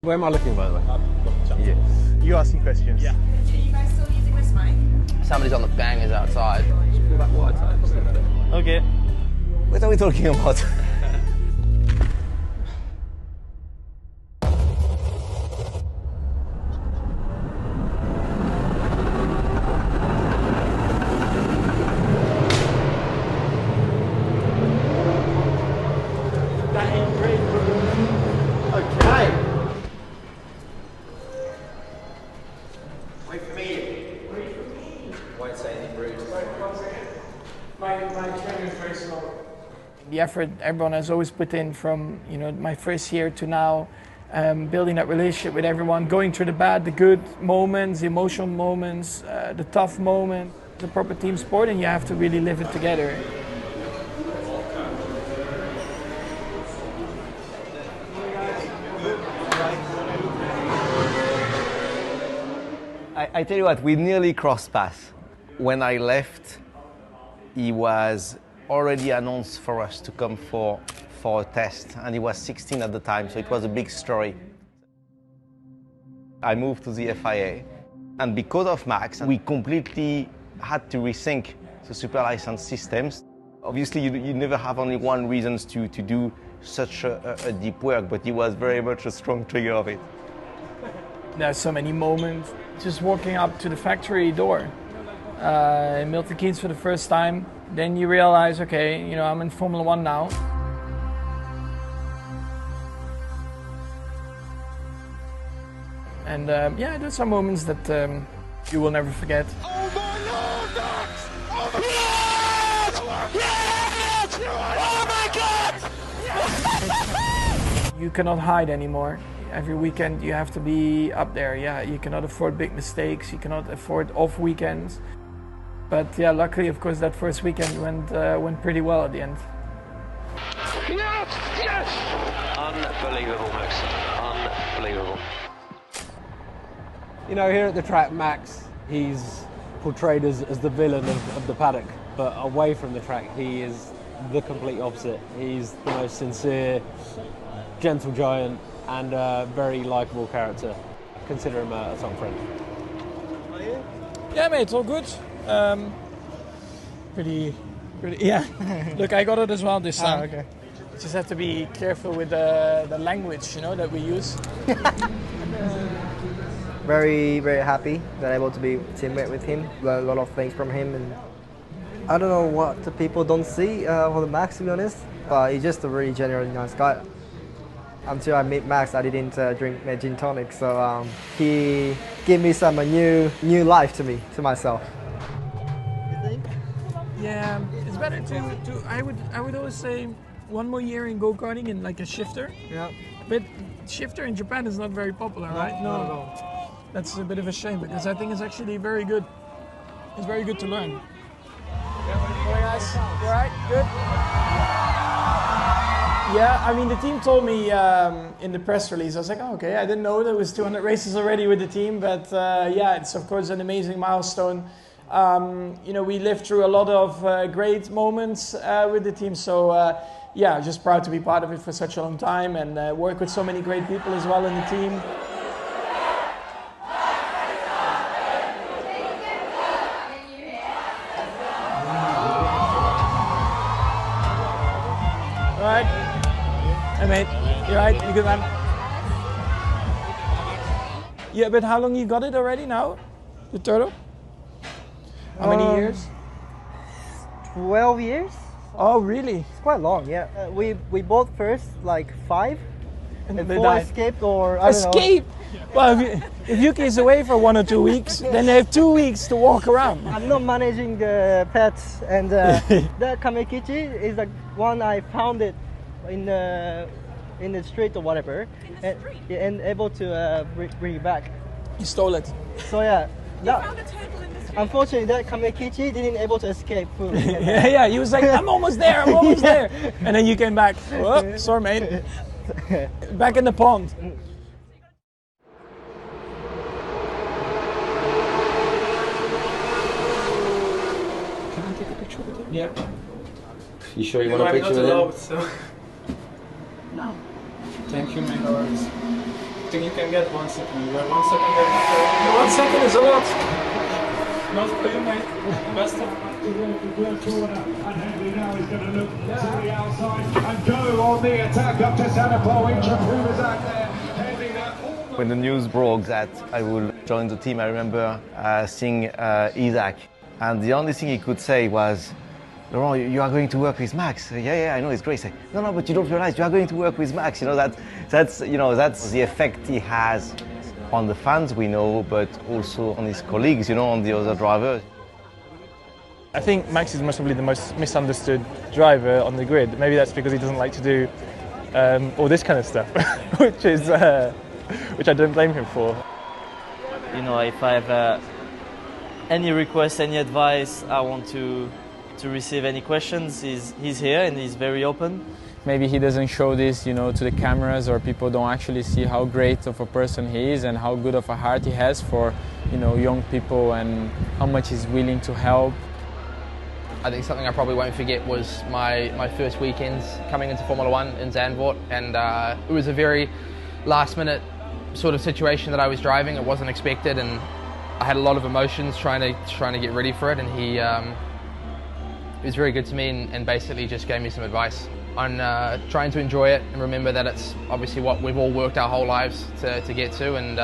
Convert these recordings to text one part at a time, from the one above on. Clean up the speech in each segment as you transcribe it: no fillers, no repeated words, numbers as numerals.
Where am I looking, by the way? Yeah. You asking questions? Yeah. Are you guys still using this mic? Somebody's on the bangers outside. Pull that wide side. Okay. What are we talking about? Okay. Wait for me. Won't say anything rude. My training is very slow. The effort everyone has always put in from my first year to now, building that relationship with everyone, going through the bad, the good moments, the emotional moments, the tough moments. It's a proper team sport, and you have to really live it together. I tell you what, we nearly crossed paths. When I left, he was already announced for us to come for a test, and he was 16 at the time, so it was a big story. I moved to the FIA, and because of Max, we completely had to rethink the super license systems. Obviously, you never have only one reason to do such a deep work, but he was very much a strong trigger of it. There's so many moments. Just walking up to the factory door in Milton Keynes for the first time, then you realize, okay, I'm in Formula One now. And there's some moments that you will never forget. Oh my Lord, Max! Oh my God! Yes! Yes! Oh my God! You cannot hide anymore. Every weekend you have to be up there. Yeah, you cannot afford big mistakes. You cannot afford off weekends. But yeah, luckily, of course, that first weekend went pretty well at the end. Yes! Yes! Unbelievable, Max. Unbelievable. Here at the track, Max, he's portrayed as the villain of the paddock, but away from the track, he is the complete opposite. He's the most sincere, gentle giant, and a very likeable character. Consider him a strong friend. Yeah, mate, it's all good. Pretty, yeah. Look, I got it as well this time. Okay. Just have to be careful with the language, that we use. Very, very happy that I'm able to be teammate with him. Learn a lot of things from him, and I don't know what the people don't see for the Max, to be honest. But he's just a really genuinely nice guy. Until I meet Max, I didn't drink gin tonic, so he gave me some new life to myself. Yeah, it's better to I would always say one more year in go-karting in like a shifter. Yeah. But shifter in Japan is not very popular, right? Not at all. That's a bit of a shame because I think it's actually very good. It's very good to learn. Hey guys, you alright? Good? Yeah, I mean the team told me in the press release, I was like, oh, okay, I didn't know there was 200 races already with the team, but yeah, it's of course an amazing milestone. We lived through a lot of great moments with the team, so yeah, just proud to be part of it for such a long time and work with so many great people as well in the team. All right. Hey mate, you alright? You good, man? Yeah, but how long you got it already now? The turtle? How many years? 12 years? Oh, really? It's quite long, yeah. We bought first like 5, And and they 4 died. escaped, or I don't know. Escape! Well, if Yuki is away for 1 or 2 weeks, then they have 2 weeks to walk around. I'm not managing the pets, and that Kamekichi is the one I found it in the street or whatever, and able to bring it back. You stole it. So yeah, Found a turtle in the street. unfortunately that Kamekichi didn't able to escape food. Yeah, he was like, I'm almost there, I'm almost there. And then you came back. Oh, sorry, mate. Back in the pond. Can I take a picture with him? Yeah. You sure you want a picture with him? No. Thank you, mate. think you can get 1 second. You have 1 second. 1 second is a lot. Not for you, mate. Best of luck. And Henry now is going to look to the outside and go on the attack up to Santa Pointra. Who was out there? Henry now. When the news broke that I will join the team, I remember seeing Isaac, and the only thing he could say was, "Laurent, you are going to work with Max." Yeah, I know, it's great. Say, no, but you don't realize you are going to work with Max. You know that's the effect he has on the fans we know, but also on his colleagues, you know, on the other drivers. I think Max is possibly the most misunderstood driver on the grid. Maybe that's because he doesn't like to do all this kind of stuff, which I don't blame him for. You know, if I have any request, any advice, I want to receive any questions, he's here and he's very open. Maybe he doesn't show this, you know, to the cameras, or people don't actually see how great of a person he is and how good of a heart he has for, you know, young people, and how much he's willing to help. I think something I probably won't forget was my first weekends coming into Formula One in Zandvoort, and it was a very last minute sort of situation that I was driving. It wasn't expected, and I had a lot of emotions trying to get ready for it, and he was very good to me and basically just gave me some advice on trying to enjoy it and remember that it's obviously what we've all worked our whole lives to get to, and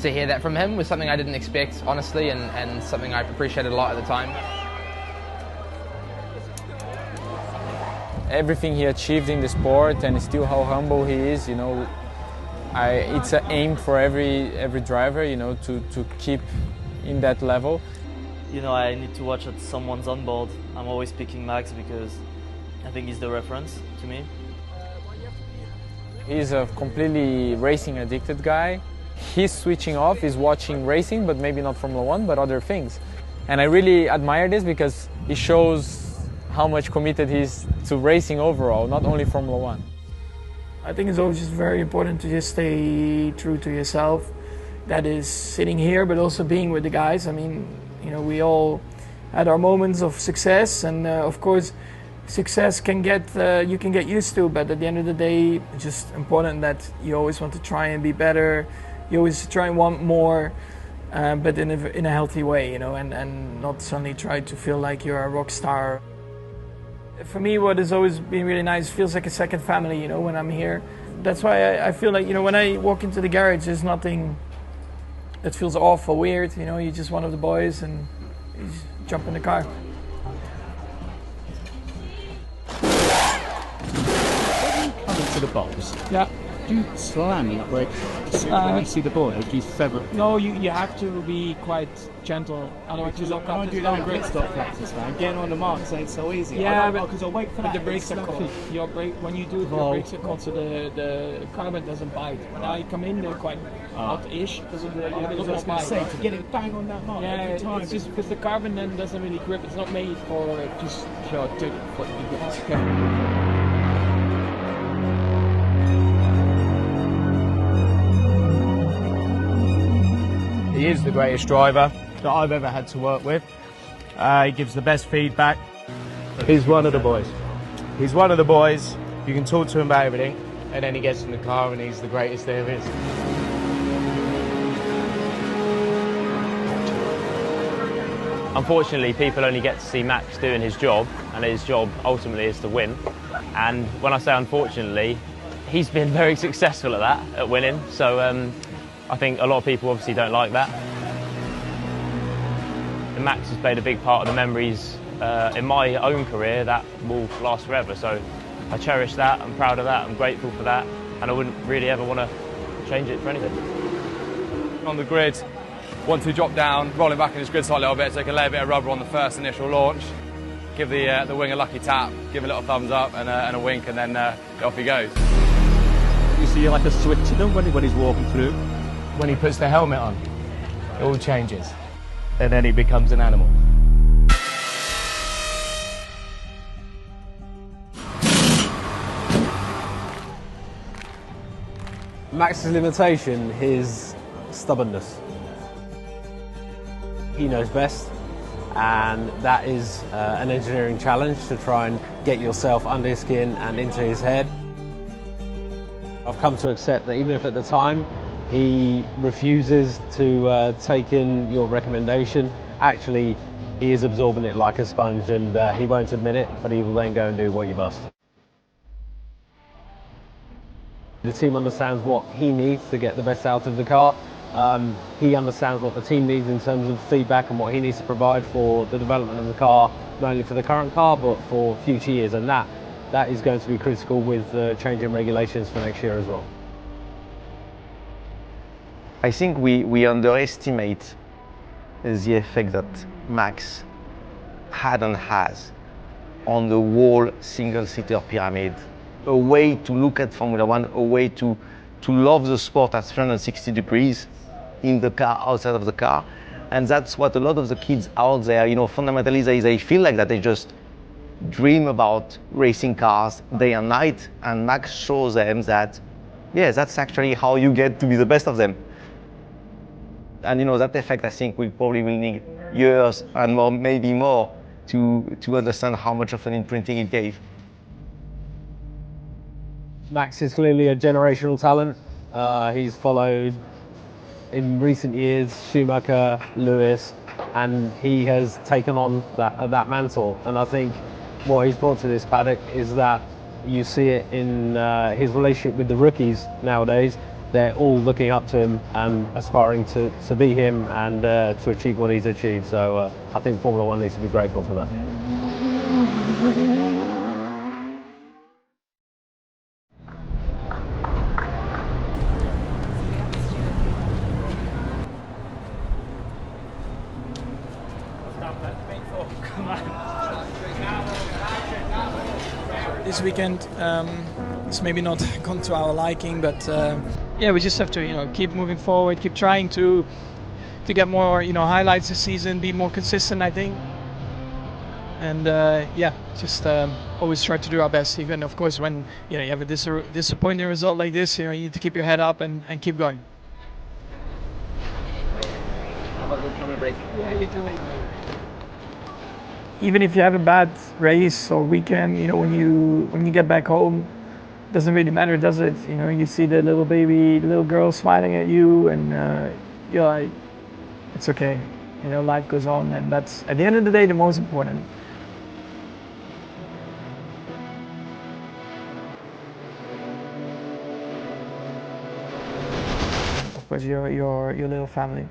to hear that from him was something I didn't expect, honestly, and something I appreciated a lot at the time. Everything he achieved in the sport, and still how humble he is, you know, it's an aim for every driver, you know, to keep in that level. You know, I need to watch at someone's on board. I'm always picking Max because I think he's the reference to me. He's a completely racing addicted guy. He's switching off, he's watching racing, but maybe not Formula One, but other things. And I really admire this because it shows how much committed he is to racing overall, not only Formula One. I think it's always just very important to just stay true to yourself. That is sitting here, but also being with the guys. I mean, you know, we all had our moments of success, and of course, success can you can get used to. But at the end of the day, it's just important that you always want to try and be better. You always try and want more, but in a healthy way, you know, and not suddenly try to feel like you're a rock star. For me, what has always been really nice, feels like a second family, you know, when I'm here. That's why I feel like, you know, when I walk into the garage, there's nothing that feels off or weird. You know, you're just one of the boys and you just jump in the car. Coming to the box. Yeah. Do you slam your brake when you see the ball? Do you feather? No, you have to be quite gentle. Otherwise, you lock up. I do that in grid stop practice, man. Getting on the marks ain't so easy. Yeah, because I wait for that. The brakes are cold. Your brake, when you do it, your brakes are cold, so the carbon doesn't bite. When I come in, they're quite hot-ish because of the to get it bang on that mark every time. It's just because the carbon then doesn't really grip. It's not made for just to. He is the greatest driver that I've ever had to work with. He gives the best feedback. He's one of the boys. He's one of the boys. You can talk to him about everything, and then he gets in the car and he's the greatest there is. Unfortunately, people only get to see Max doing his job, and his job ultimately is to win. And when I say unfortunately, he's been very successful at that, at winning. So I think a lot of people obviously don't like that. And Max has played a big part of the memories in my own career that will last forever. So I cherish that, I'm proud of that, I'm grateful for that, and I wouldn't really ever want to change it for anything. On the grid, once we drop down, rolling back in his grid side a little bit so he can lay a bit of rubber on the first initial launch, give the wing a lucky tap, give a little thumbs up and a wink, and then off he goes. You see like a switch in him when he's walking through? When he puts the helmet on, it all changes. And then he becomes an animal. Max's limitation is stubbornness. He knows best, and that is an engineering challenge to try and get yourself under his skin and into his head. I've come to accept that even if at the time he refuses to take in your recommendation, actually he is absorbing it like a sponge, and he won't admit it, but he will then go and do what you must. The team understands what he needs to get the best out of the car. He understands what the team needs in terms of feedback and what he needs to provide for the development of the car, not only for the current car but for future years, and that is going to be critical with changing regulations for next year as well. I think we underestimate the effect that Max had and has on the whole single-seater pyramid. A way to look at Formula One, a way to love the sport at 360 degrees in the car, outside of the car. And that's what a lot of the kids out there, fundamentally they feel like that. They just dream about racing cars day and night, and Max shows them that, yeah, that's actually how you get to be the best of them. And that effect, I think we probably will need years and more, maybe more, to understand how much of an imprinting it gave. Max is clearly a generational talent. He's followed in recent years Schumacher, Lewis, and he has taken on that mantle. And I think what he's brought to this paddock is that you see it in his relationship with the rookies nowadays. They're all looking up to him and aspiring to be him and to achieve what he's achieved. So I think Formula One needs to be grateful for that. This weekend, it's maybe not gone to our liking, but yeah, we just have to, keep moving forward, keep trying to get more, highlights this season, be more consistent, I think, and yeah, just always try to do our best. Even of course, when you have a disappointing result like this, you need to keep your head up and keep going. How about the summer break? Yeah, you do. Even if you have a bad race or weekend, when you get back home, doesn't really matter, does it? You see the little girl smiling at you, and you're like, it's okay. Life goes on, and that's at the end of the day the most important. Of course, your little family.